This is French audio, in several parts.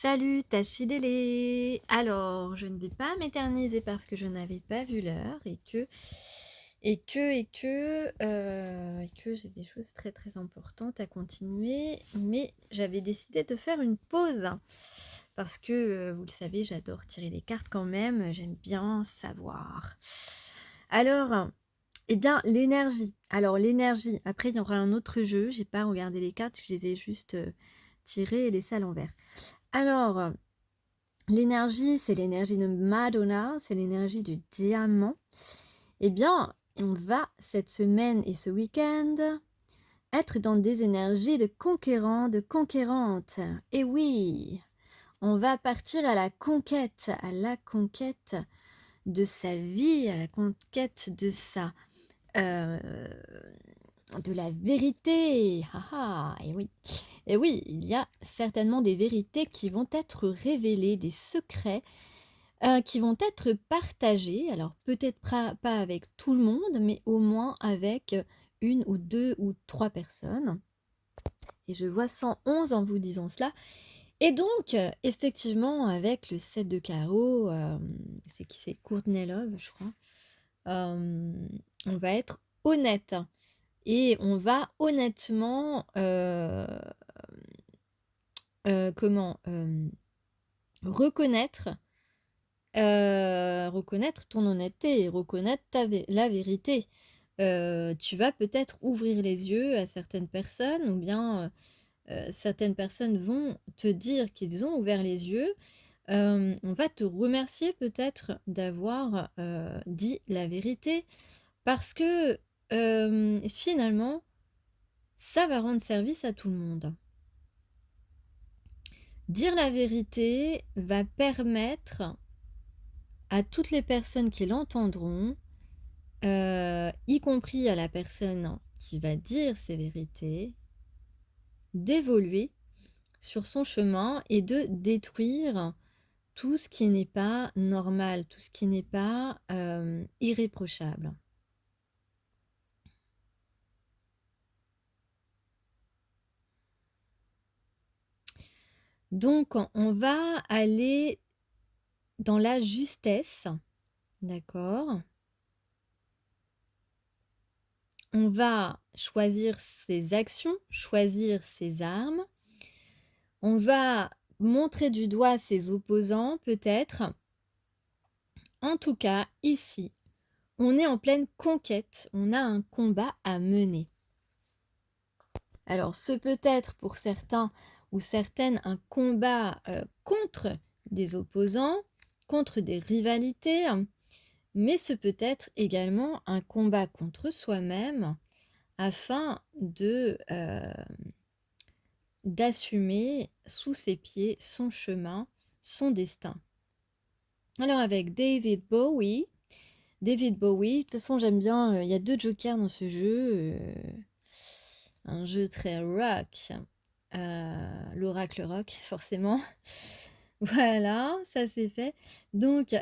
Salut Tachidélé! Alors, je ne vais pas m'éterniser parce que je n'avais pas vu l'heure et que j'ai des choses très très importantes à continuer, mais j'avais décidé de faire une pause parce que, vous le savez, j'adore tirer les cartes quand même, j'aime bien savoir. Alors, eh bien, l'énergie. Alors, l'énergie, après, il y aura un autre jeu, j'ai pas regardé les cartes, je les ai juste tirées et laissées à l'envers. Alors, l'énergie, c'est l'énergie de Madonna, c'est l'énergie du diamant. Eh bien, on va cette semaine et ce week-end être dans des énergies de conquérants, de conquérantes. Et oui, on va partir à la conquête de sa vie, à la conquête de sa euh, de la vérité. Ah ah, et oui, il y a certainement des vérités qui vont être révélées, des secrets qui vont être partagés. Alors peut-être pas avec tout le monde, mais au moins avec une ou deux ou trois personnes. Et je vois 111 en vous disant cela. Et donc, effectivement, avec le 7 de carreau, c'est qui c'est Courtney Love, je crois. On va être honnête. Et on va honnêtement, comment reconnaître, reconnaître ton honnêteté et reconnaître la vérité. Tu vas peut-être ouvrir les yeux à certaines personnes ou bien certaines personnes vont te dire qu'ils ont ouvert les yeux. On va te remercier peut-être d'avoir dit la vérité parce que finalement, ça va rendre service à tout le monde. Dire la vérité va permettre à toutes les personnes qui l'entendront, y compris à la personne qui va dire ces vérités, d'évoluer sur son chemin et de détruire tout ce qui n'est pas normal, tout ce qui n'est pas irréprochable. Donc, on va aller dans la justesse, d'accord? On va choisir ses actions, choisir ses armes. On va montrer du doigt ses opposants, peut-être. En tout cas, ici, on est en pleine conquête. On a un combat à mener. Alors, ce peut être pour certains ou certaines un combat contre des opposants, contre des rivalités, mais ce peut être également un combat contre soi-même afin d'assumer sous ses pieds son chemin, son destin. Alors avec David Bowie, de toute façon j'aime bien, il y a 2 jokers dans ce jeu, un jeu très rock, l'oracle rock forcément. Voilà, ça c'est fait. Donc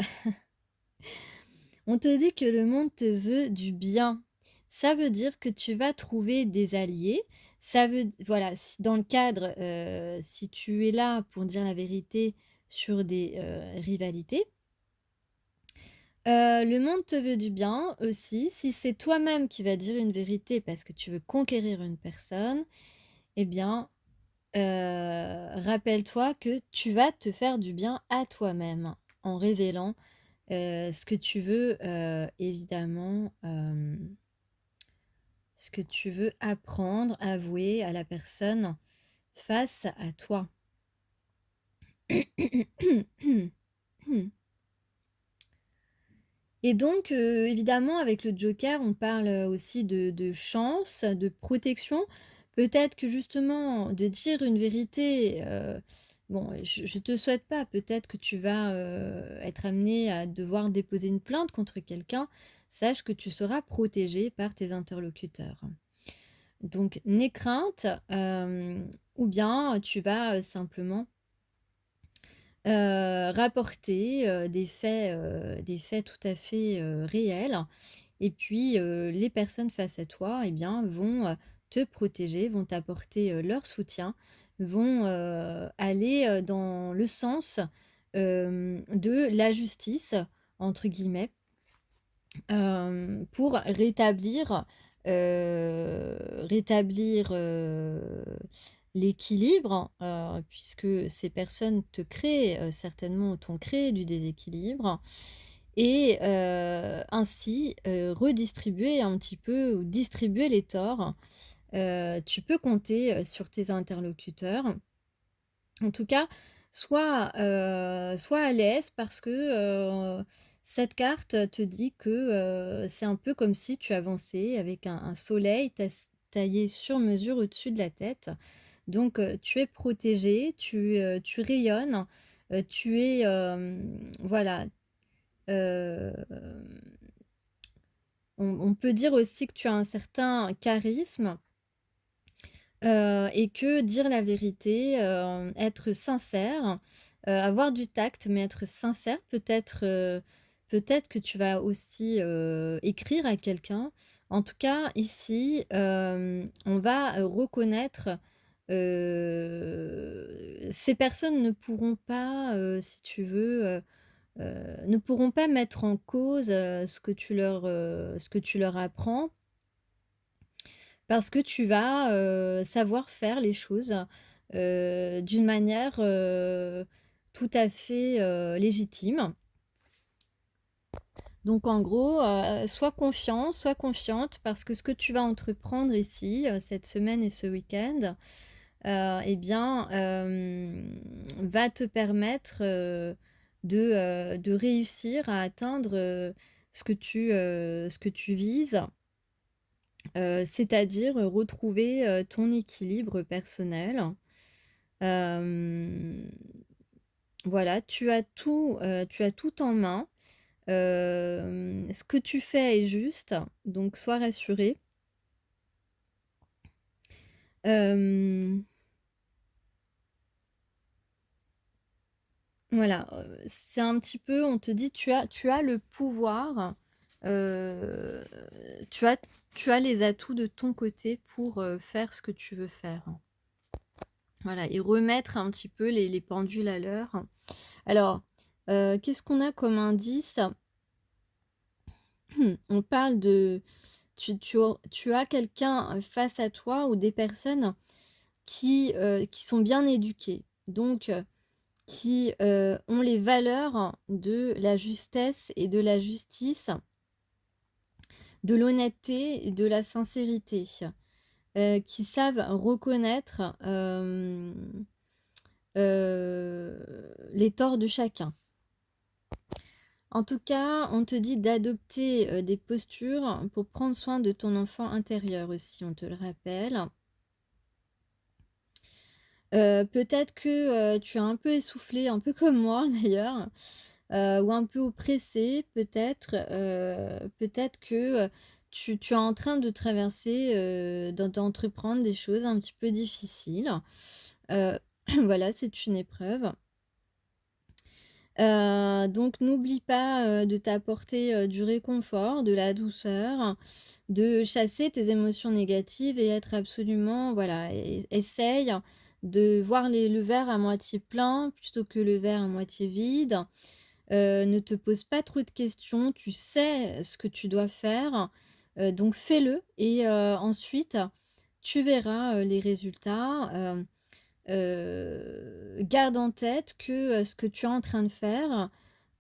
on te dit que le monde te veut du bien. Ça veut dire que tu vas trouver des alliés. Ça veut voilà, si dans le cadre, si tu es là pour dire la vérité sur des, rivalités, le monde te veut du bien aussi. Si c'est toi-même qui vas dire une vérité parce que tu veux conquérir une personne, eh bien, rappelle-toi que tu vas te faire du bien à toi-même en révélant, ce que tu veux, évidemment, ce que tu veux apprendre, avouer à la personne face à toi. Et donc, évidemment, avec le joker, on parle aussi de chance, de protection. Peut-être que justement, de dire une vérité, bon, je te souhaite pas, peut-être que tu vas être amené à devoir déposer une plainte contre quelqu'un. Sache que tu seras protégé par tes interlocuteurs. Donc, n'aie crainte, ou bien tu vas simplement rapporter des faits tout à fait réels. Et puis, les personnes face à toi, eh bien, vont te protéger, vont t'apporter leur soutien, vont aller dans le sens de la «justice» entre guillemets, pour rétablir l'équilibre, puisque ces personnes te créent, certainement t'ont créé du déséquilibre et ainsi, redistribuer un petit peu ou distribuer les torts. Tu peux compter, sur tes interlocuteurs. En tout cas, sois à l'aise parce que, cette carte te dit que, c'est un peu comme si tu avançais avec un soleil taillé sur mesure au-dessus de la tête. Donc, tu es protégé, tu rayonnes, tu es, voilà, hem, on peut dire aussi que tu as un certain charisme. Et que dire la vérité, être sincère, avoir du tact, mais être sincère, peut-être que tu vas aussi, écrire à quelqu'un. En tout cas, ici, on va, reconnaître, ces personnes ne pourront pas, si tu veux, ne pourront pas mettre en cause, ce que tu leur apprends. Parce que tu vas, savoir faire les choses, d'une manière, tout à fait, légitime. Donc en gros, sois confiant, sois confiante parce que ce que tu vas entreprendre ici, cette semaine et ce week-end, et bien, va te permettre, de réussir à atteindre, ce que tu vises. C'est-à-dire, retrouver, ton équilibre personnel. Hem, voilà, tu as tout en main. Ce que tu fais est juste, donc sois rassuré. Hem, voilà, c'est un petit peu on te dit: Tu as le pouvoir, heu, tu as tu as les atouts de ton côté pour, faire ce que tu veux faire. Voilà et remettre un petit peu les pendules à l'heure. Alors, qu'est-ce qu'on a comme indice? On parle de tu as quelqu'un, face à toi ou des personnes qui sont bien éduquées, donc qui, ont les valeurs de la justesse et de la justice, de l'honnêteté et de la sincérité, qui savent reconnaître, les torts de chacun. En tout cas, on te dit d'adopter, des postures pour prendre soin de ton enfant intérieur aussi, on te le rappelle. Peut-être que, tu es un peu essoufflé, un peu comme moi d'ailleurs, ou un peu oppressé peut-être, peut-être que, tu es en train de traverser, d'entreprendre des choses un petit peu difficiles. Heu, voilà, c'est une épreuve. Donc n'oublie pas, de t'apporter, du réconfort, de la douceur, de chasser tes émotions négatives et être absolument voilà, essaye de voir le verre à moitié plein plutôt que le verre à moitié vide. Ne te pose pas trop de questions, tu sais ce que tu dois faire, donc fais-le et ensuite tu verras, les résultats, garde en tête que, ce que tu es en train de faire,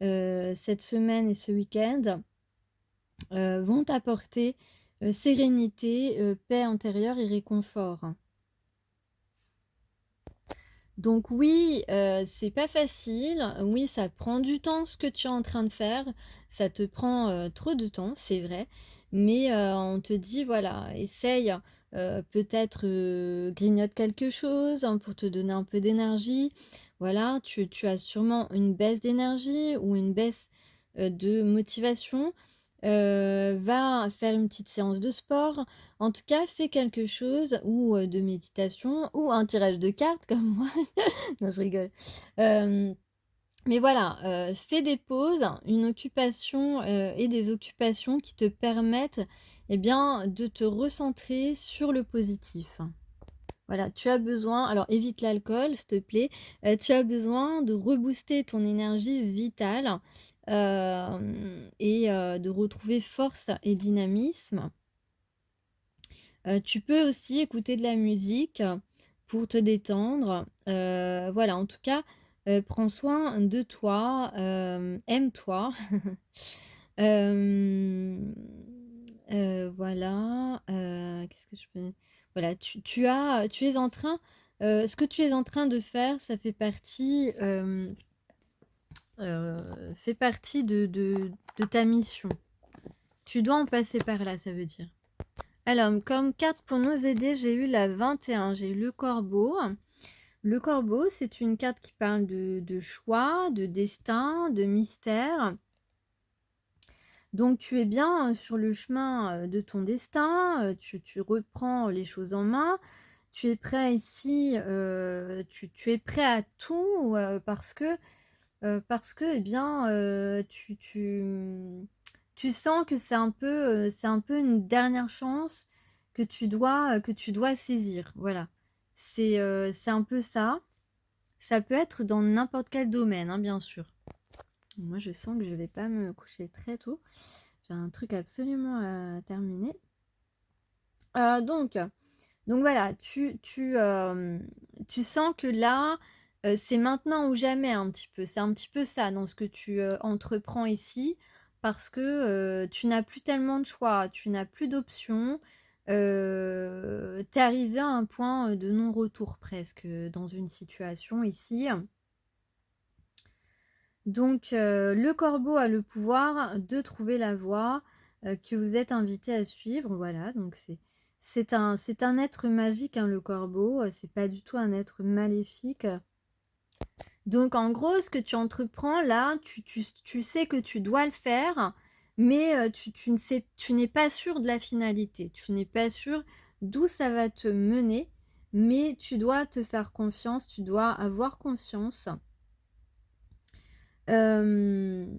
cette semaine et ce week-end, vont t'apporter, sérénité, paix intérieure et réconfort. Donc oui, c'est pas facile, oui, ça prend du temps ce que tu es en train de faire, ça te prend, trop de temps, c'est vrai, mais on te dit voilà, essaye, peut-être, grignote quelque chose, hein, pour te donner un peu d'énergie. Voilà, tu as sûrement une baisse d'énergie ou une baisse, de motivation. Va faire une petite séance de sport. En tout cas, fais quelque chose ou, de méditation ou un tirage de cartes comme moi. Non, je rigole. Hem, mais voilà, fais des pauses, une occupation, et des occupations qui te permettent, eh bien, de te recentrer sur le positif. Voilà, tu as besoin alors évite l'alcool, s'il te plaît. Tu as besoin de rebooster ton énergie vitale, et de retrouver force et dynamisme. Tu peux aussi écouter de la musique pour te détendre. Voilà, en tout cas, prends soin de toi, aime-toi. Hem, voilà, qu'est-ce que je peux voilà, tu es en train, ce que tu es en train de faire, ça fait partie de ta mission. Tu dois en passer par là, ça veut dire. Alors, comme carte pour nous aider, j'ai eu la 21, j'ai eu le corbeau. Le corbeau, c'est une carte qui parle de choix, de destin, de mystère. Donc tu es bien, sur le chemin, de ton destin, tu reprends les choses en main. Tu es prêt ici, tu es prêt à tout, parce que, eh bien, tu sens que c'est un peu une dernière chance que tu dois saisir, voilà. C'est un peu ça. Ça peut être dans n'importe quel domaine, hein, bien sûr. Moi, je sens que je vais pas me coucher très tôt. J'ai un truc absolument à terminer. Donc voilà, tu sens que là, c'est maintenant ou jamais un petit peu. C'est un petit peu ça dans ce que tu, entreprends ici parce que, tu n'as plus tellement de choix, tu n'as plus d'options. Tu es arrivé à un point, de non-retour presque, dans une situation ici. Donc, le corbeau a le pouvoir de trouver la voie, que vous êtes invité à suivre, voilà, donc c'est un être magique, hein, le corbeau, c'est pas du tout un être maléfique. Donc en gros, ce que tu entreprends là, tu sais que tu dois le faire, mais, tu n'es pas sûr de la finalité. Tu n'es pas sûr d'où ça va te mener, mais tu dois te faire confiance, tu dois avoir confiance. Hem,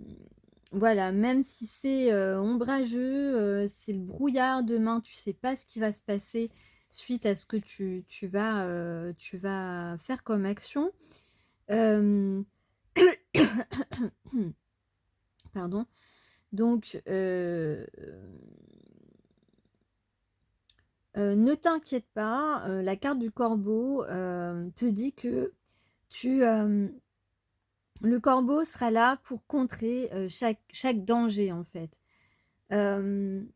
voilà, même si c'est, ombrageux, c'est le brouillard demain, tu sais pas ce qui va se passer suite à ce que tu vas faire comme action. Hem, pardon. Donc, ne t'inquiète pas, la carte du corbeau, te dit que tu, le corbeau sera là pour contrer, chaque danger, en fait. Hem,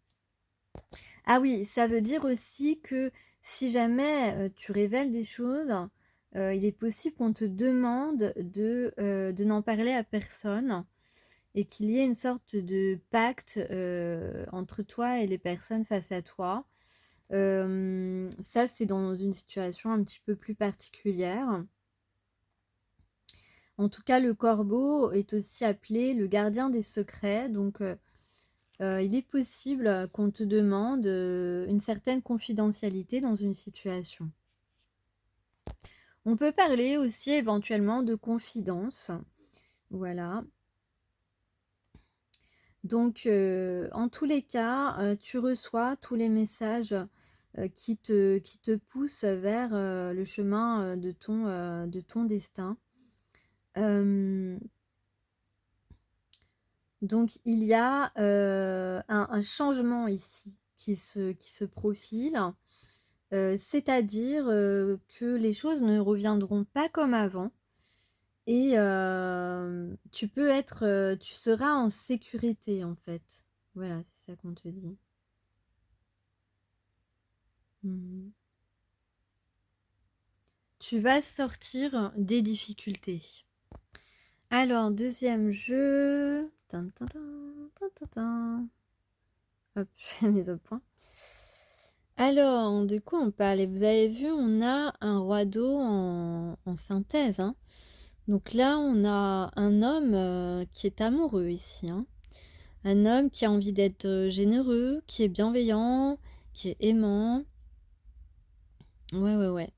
ah oui, ça veut dire aussi que si jamais, tu révèles des choses, il est possible qu'on te demande de n'en parler à personne et qu'il y ait une sorte de pacte, entre toi et les personnes face à toi. Ça, c'est dans une situation un petit peu plus particulière. En tout cas, le corbeau est aussi appelé le gardien des secrets, donc il est possible qu'on te demande, une certaine confidentialité dans une situation. On peut parler aussi éventuellement de confidence, voilà. Donc en tous les cas, tu reçois tous les messages, qui te poussent vers, le chemin, de ton destin. Hem, donc il y a, un changement ici qui se profile, c'est-à-dire, que les choses ne reviendront pas comme avant et tu seras en sécurité, en fait. Voilà, c'est ça qu'on te dit. Mmh. Tu vas sortir des difficultés. Alors, deuxième jeu. Tin, tin, tin, tin, tin, tin. Hop, je fais mes autres points. Alors, de quoi on parle? Et vous avez vu, on a un roi d'eau en synthèse, hein. Donc là, on a un homme qui est amoureux ici, hein. Un homme qui a envie d'être généreux, qui est bienveillant, qui est aimant. Ouais, ouais, ouais.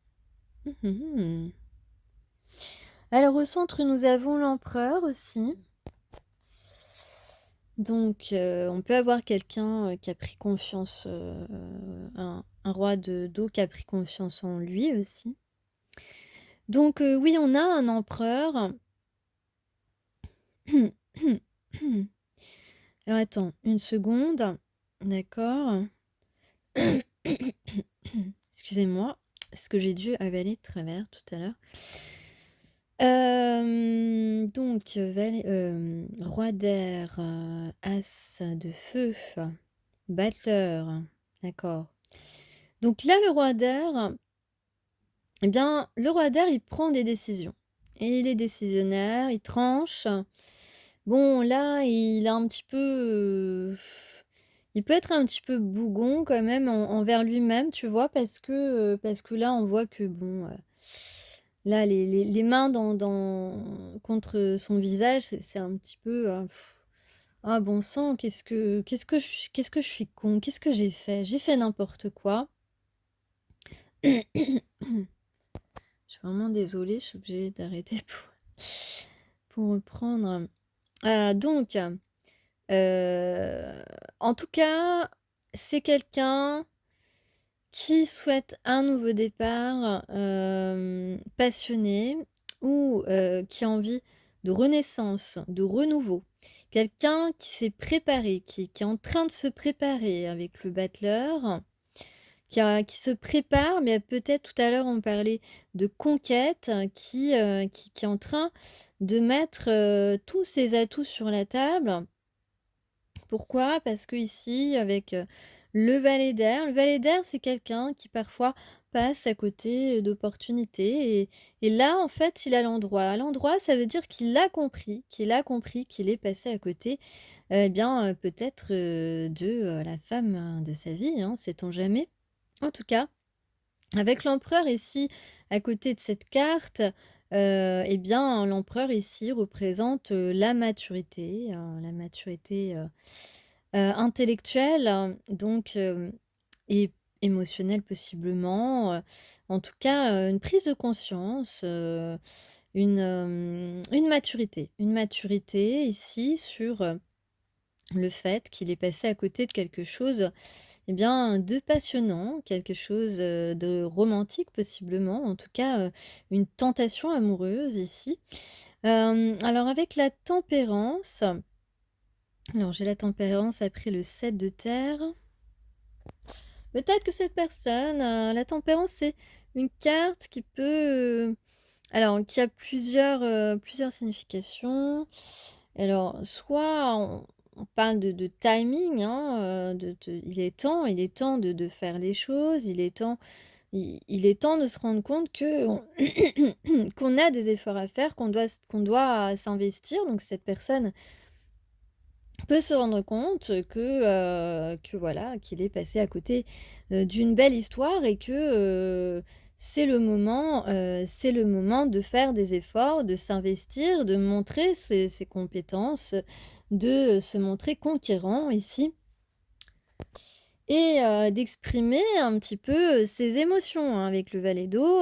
Mhm. Alors au centre, nous avons l'empereur aussi. Donc on peut avoir quelqu'un, qui a pris confiance, un roi de d'eau qui a pris confiance en lui aussi. Donc oui, on a un empereur. Alors attends, une seconde. D'accord. Excusez-moi, parce que j'ai dû avaler de travers tout à l'heure. Donc roi d'air, as de feu, battleur, d'accord. Donc là, le roi d'air, eh bien, le roi d'air, il prend des décisions et il est décisionnaire, il tranche. Bon, là, il a un petit peu, il peut être un petit peu bougon quand même envers lui-même, tu vois? Parce que là, on voit que bon, là, les mains contre son visage, c'est un petit peu, «Ah bon sang, qu'est-ce que je suis con, qu'est-ce que j'ai fait? J'ai fait n'importe quoi». Je suis vraiment désolée, je suis obligée d'arrêter pour reprendre. Donc, en tout cas, c'est quelqu'un qui souhaite un nouveau départ, passionné ou, qui a envie de renaissance, de renouveau. Quelqu'un qui s'est préparé, qui est en train de se préparer avec le battleur. Qui se prépare, mais peut-être tout à l'heure on parlait de conquête, qui est en train de mettre, tous ses atouts sur la table. Pourquoi? Parce qu'ici avec, le valet d'air c'est quelqu'un qui parfois passe à côté d'opportunités et là en fait il a l'endroit. À l'endroit ça veut dire qu'il qu'il est passé à côté, eh bien, peut-être, de, la femme, de sa vie, hein, sait-on jamais? En tout cas, avec l'empereur ici, à côté de cette carte, et bien, l'empereur ici représente, la maturité, intellectuelle, donc et émotionnelle possiblement, en tout cas, une prise de conscience, une maturité ici sur, le fait qu'il est passé à côté de quelque chose eh bien, de passionnant, quelque chose, de romantique possiblement, en tout cas, une tentation amoureuse ici. Alors avec la tempérance, alors j'ai la tempérance après le 7 de terre. Peut-être que cette personne, la tempérance, c'est une carte qui peut, alors qui a plusieurs significations. Alors soit on parle de timing, hein, il est temps de faire les choses, il est temps de se rendre compte qu'on qu'on a des efforts à faire, qu'on doit s'investir. Donc cette personne peut se rendre compte que voilà, qu'il est passé à côté, d'une belle histoire et que, c'est le moment de faire des efforts, de s'investir, de montrer ses compétences, de se montrer conquérant ici. Et d'exprimer un petit peu, ses émotions, hein, avec le valet d'eau,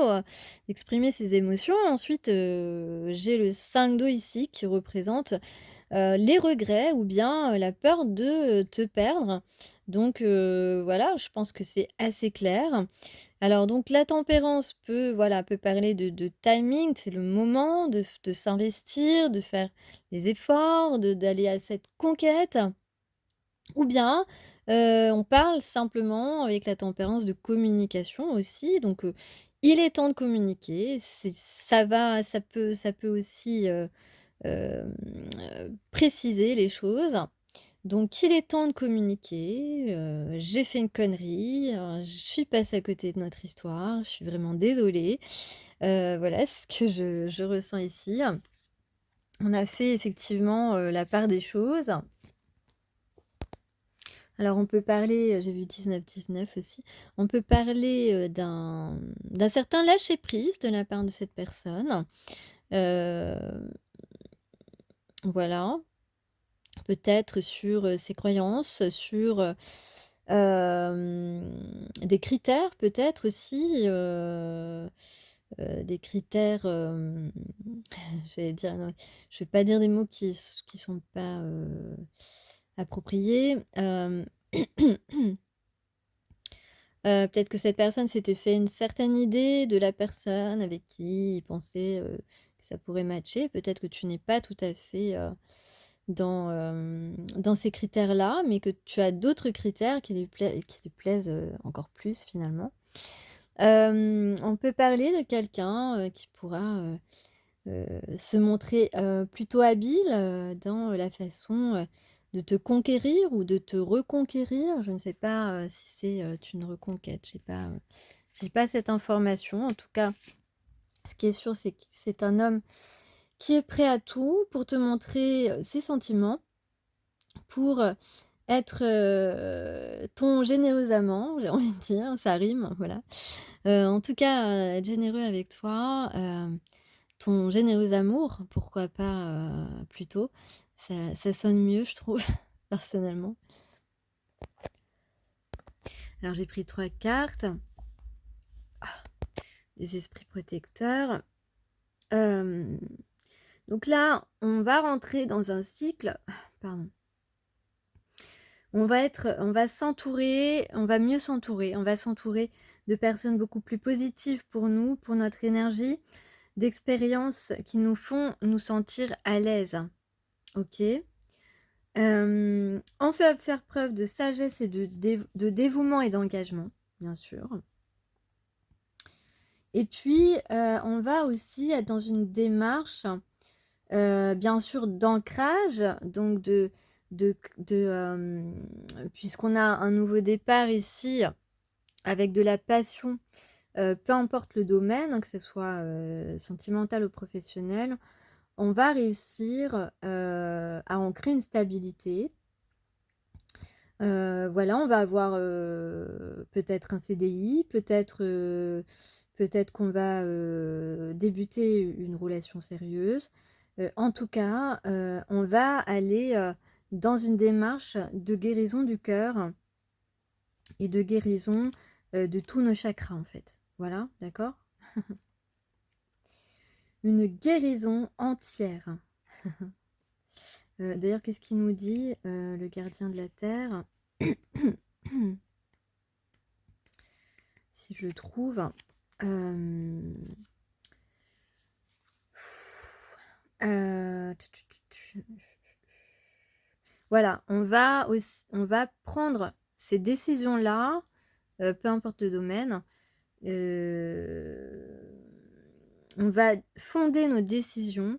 d'exprimer ses émotions. Ensuite, j'ai le 5 d'eau ici qui représente, les regrets ou bien, la peur de, te perdre. Donc voilà, je pense que c'est assez clair. Alors donc la tempérance peut, voilà, peut parler de timing, c'est le moment de s'investir, de faire les efforts, de d'aller à cette conquête. Ou bien, on parle simplement avec la tempérance de communication aussi, donc il est temps de communiquer, ça peut aussi, préciser les choses. Donc il est temps de communiquer, j'ai fait une connerie, je suis passée à côté de notre histoire, je suis vraiment désolée. Voilà ce que je ressens ici. On a fait effectivement, la part des choses. Alors on peut parler, j'ai vu 19-19 aussi, on peut parler, d'un certain lâcher prise de la part de cette personne. Heu, voilà, peut-être sur, ses croyances, sur, des critères peut-être aussi, des critères, j'allais dire non, je vais pas dire des mots qui sont pas, approprié. Peut-être que cette personne s'était fait une certaine idée de la personne avec qui il pensait, que ça pourrait matcher. Peut-être que tu n'es pas tout à fait, dans ces critères-là, mais que tu as d'autres critères qui lui plaisent, encore plus finalement. On peut parler de quelqu'un, qui pourra, se montrer, plutôt habile, dans la façon, de te conquérir ou de te reconquérir. Je ne sais pas, si c'est, une reconquête. J'ai pas cette information. En tout cas, ce qui est sûr, c'est que c'est un homme qui est prêt à tout pour te montrer, ses sentiments, pour, être, ton généreux amant, j'ai envie de dire, ça rime, voilà. En tout cas, être généreux avec toi, ton généreux amour, pourquoi pas, plutôt. Ça sonne mieux, je trouve, personnellement. Alors j'ai pris 3 cartes, des esprits protecteurs. Hem, donc là, on va rentrer dans un cycle pardon. On va s'entourer, on va mieux s'entourer. On va s'entourer de personnes beaucoup plus positives pour nous, pour notre énergie, d'expériences qui nous font nous sentir à l'aise. OK? On fait faire preuve de sagesse et de dévouement et d'engagement, bien sûr. Et puis, on va aussi être dans une démarche, bien sûr d'ancrage, donc puisqu'on a un nouveau départ ici avec de la passion, peu importe le domaine, hein, que ce soit, sentimental ou professionnel, on va réussir, à ancrer une stabilité. Voilà, on va avoir, peut-être un CDI, peut-être qu'on va, débuter une relation sérieuse. En tout cas, on va aller, dans une démarche de guérison du cœur et de guérison, de tous nos chakras, en fait. Voilà, d'accord? Une guérison entière. D'ailleurs, qu'est-ce qu'il nous dit, le gardien de la terre? Si je le trouve. Hem, voilà, on va prendre ces décisions-là, peu importe le domaine, heu, on va fonder nos décisions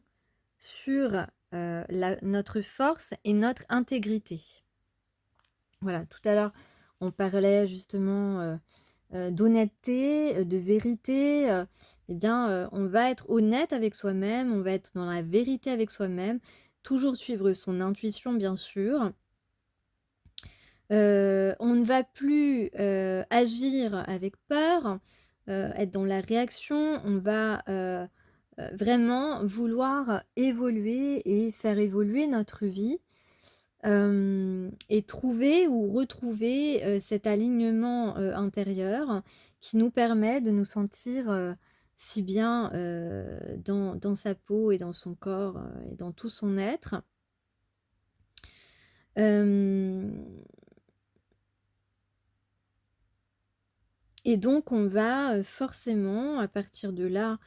sur, la notre force et notre intégrité. Voilà, tout à l'heure, on parlait justement, d'honnêteté, de vérité, eh bien, on va être honnête avec soi-même, on va être dans la vérité avec soi-même, toujours suivre son intuition bien sûr. On ne va plus, agir avec peur, être dans la réaction, on va, vraiment vouloir évoluer et faire évoluer notre vie. Et trouver ou retrouver, cet alignement, intérieur qui nous permet de nous sentir, si bien, dans sa peau et dans son corps, et dans tout son être. Hem et donc on va, forcément à partir de là,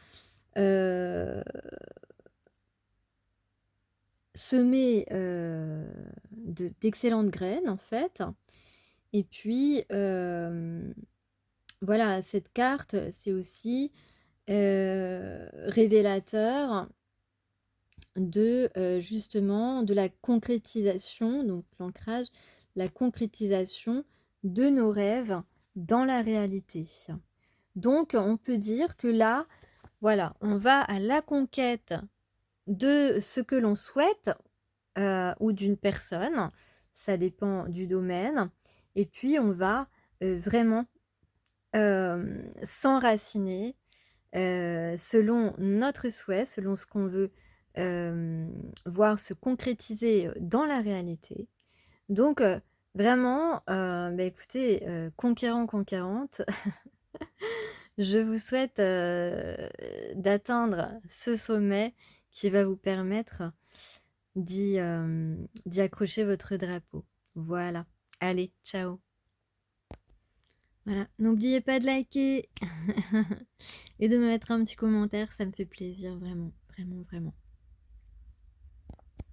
heu, semer, d'excellentes graines en fait et puis, voilà, cette carte, c'est aussi, révélateur de, justement, de la concrétisation, donc l'ancrage, la concrétisation de nos rêves dans la réalité. Donc on peut dire que là, voilà, on va à la conquête de ce que l'on souhaite, ou d'une personne, ça dépend du domaine et puis on va, vraiment, s'enraciner, selon notre souhait, selon ce qu'on veut, voir se concrétiser, dans la réalité. Donc, vraiment, bah, écoutez, conquérant, conquérante, je vous souhaite, d'atteindre ce sommet qui va vous permettre d'y accrocher votre drapeau. Voilà. Allez, ciao. Voilà, n'oubliez pas de liker et de me mettre un petit commentaire, ça me fait plaisir vraiment, vraiment, vraiment.